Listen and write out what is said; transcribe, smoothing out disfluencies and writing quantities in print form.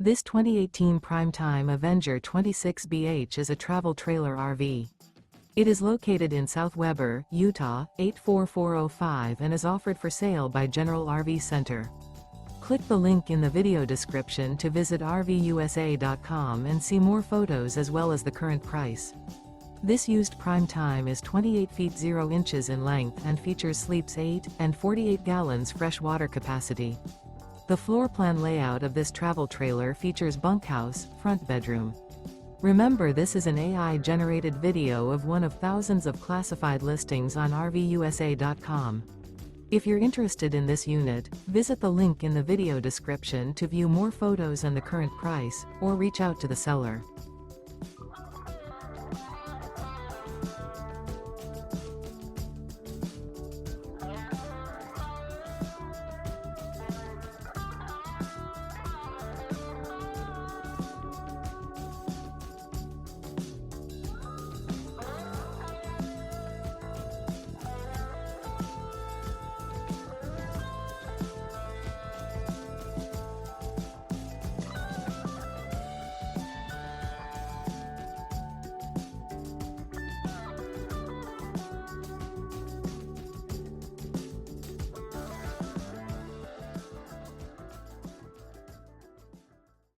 This 2018 Prime Time Avenger 26BH is a travel trailer RV. It is located in South Weber, Utah, 84405 and is offered for sale by General RV Center. Click the link in the video description to visit RVUSA.com and see more photos as well as the current price. This used Prime Time is 28 feet 0 inches in length and features sleeps 8 and 48 gallons fresh water capacity. The floor plan layout of this travel trailer features bunkhouse, front bedroom. Remember, this is an AI-generated video of one of thousands of classified listings on RVUSA.com. If you're interested in this unit, visit the link in the video description to view more photos and the current price, or reach out to the seller.